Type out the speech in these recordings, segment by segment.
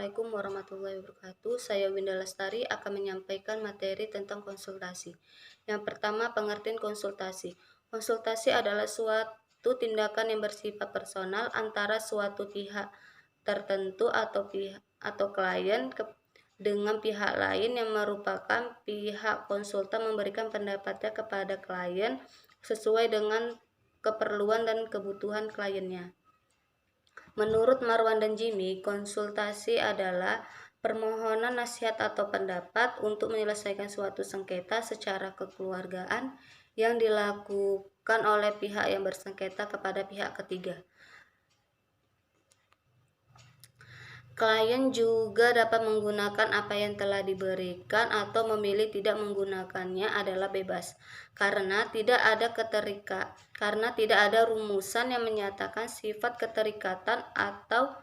Assalamualaikum warahmatullahi wabarakatuh. Saya Winda Lestari akan menyampaikan materi tentang konsultasi. Yang pertama, pengertian konsultasi. Konsultasi adalah suatu tindakan yang bersifat personal antara suatu pihak tertentu atau klien dengan pihak lain yang merupakan pihak konsultan memberikan pendapatnya kepada klien sesuai dengan keperluan dan kebutuhan kliennya. Menurut Marwan dan Jimmy, konsultasi adalah permohonan nasihat atau pendapat untuk menyelesaikan suatu sengketa secara kekeluargaan yang dilakukan oleh pihak yang bersengketa kepada pihak ketiga. Klien juga dapat menggunakan apa yang telah diberikan atau memilih tidak menggunakannya adalah bebas, karena tidak ada rumusan yang menyatakan sifat keterikatan atau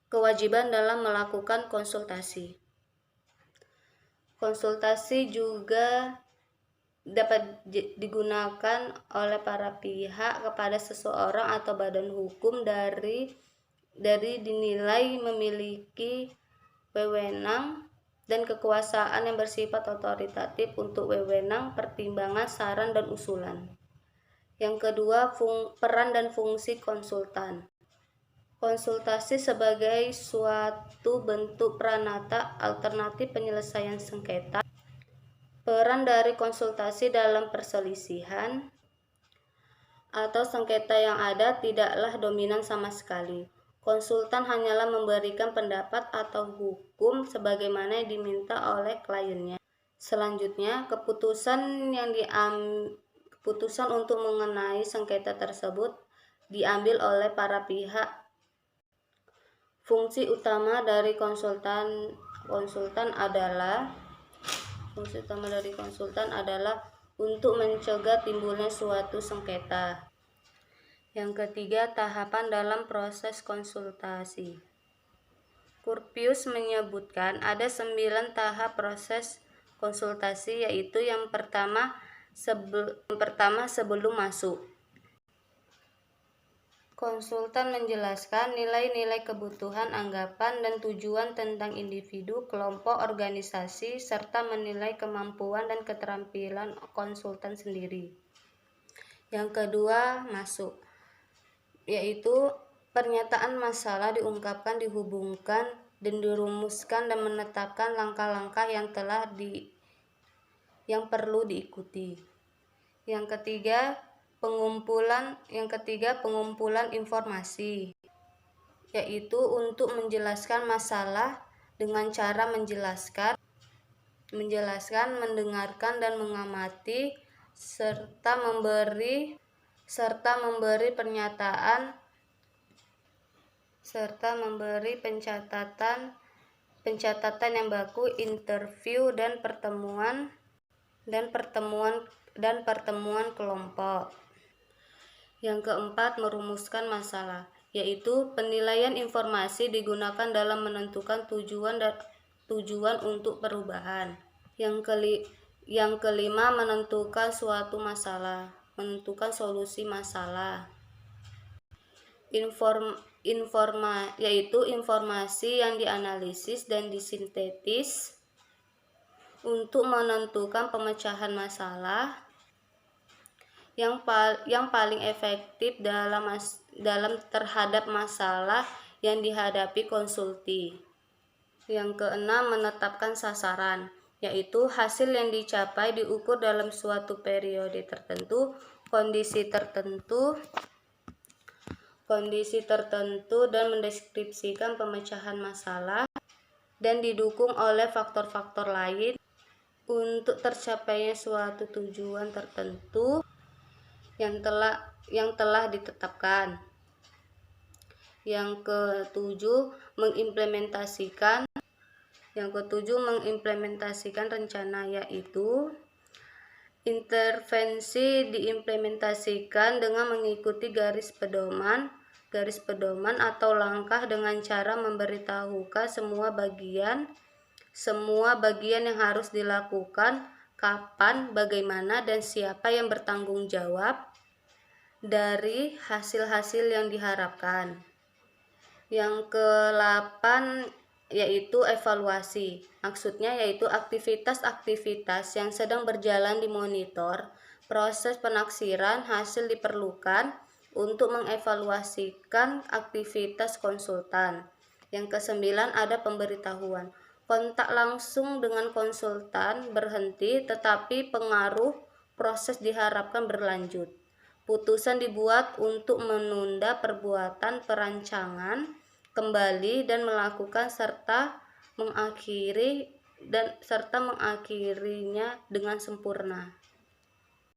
kewajiban dalam melakukan konsultasi. Konsultasi juga dapat digunakan oleh para pihak kepada seseorang atau badan hukum dari dinilai memiliki wewenang dan kekuasaan yang bersifat otoritatif untuk wewenang, pertimbangan, saran, dan usulan. Yang kedua, peran dan fungsi konsultan. Konsultasi sebagai suatu bentuk peranata alternatif penyelesaian sengketa. Peran dari konsultasi dalam perselisihan atau sengketa yang ada tidaklah dominan sama sekali. Konsultan hanyalah memberikan pendapat atau hukum sebagaimana yang diminta oleh kliennya. Selanjutnya, keputusan untuk mengenai sengketa tersebut diambil oleh para pihak. Fungsi utama dari konsultan adalah untuk mencegah timbulnya suatu sengketa. Yang ketiga, tahapan dalam proses konsultasi. Curpius menyebutkan ada 9 tahap proses konsultasi, yaitu yang pertama sebelum masuk. Konsultan menjelaskan nilai-nilai kebutuhan, anggapan, dan tujuan tentang individu, kelompok, organisasi, serta menilai kemampuan dan keterampilan konsultan sendiri. Yang kedua, masuk, yaitu pernyataan masalah diungkapkan, dihubungkan, dan dirumuskan dan menetapkan langkah-langkah yang perlu diikuti. Yang ketiga, pengumpulan informasi, yaitu untuk menjelaskan masalah dengan cara menjelaskan, mendengarkan dan mengamati serta memberi pencatatan yang baku, interview dan pertemuan kelompok. Yang keempat, merumuskan masalah, yaitu penilaian informasi digunakan dalam menentukan tujuan untuk perubahan. Yang kelima, menentukan solusi masalah. Yaitu informasi yang dianalisis dan disintetis untuk menentukan pemecahan masalah yang paling efektif dalam terhadap masalah yang dihadapi konsulti. Yang keenam, menetapkan sasaran, yaitu hasil yang dicapai diukur dalam suatu periode tertentu, kondisi tertentu dan mendeskripsikan pemecahan masalah dan didukung oleh faktor-faktor lain untuk tercapainya suatu tujuan tertentu yang telah ditetapkan. Yang ketujuh, mengimplementasikan rencana, yaitu intervensi diimplementasikan dengan mengikuti garis pedoman atau langkah dengan cara memberitahukan semua bagian yang harus dilakukan, kapan, bagaimana, dan siapa yang bertanggung jawab dari hasil-hasil yang diharapkan. Yang ke-8 yaitu evaluasi. Maksudnya yaitu aktivitas-aktivitas yang sedang berjalan dimonitor, proses penaksiran hasil diperlukan untuk mengevaluasikan aktivitas konsultan. Yang ke-9 ada pemberitahuan. Kontak langsung dengan konsultan berhenti, tetapi pengaruh proses diharapkan berlanjut. Putusan dibuat untuk menunda perbuatan perancangan kembali dan melakukan mengakhirinya dengan sempurna.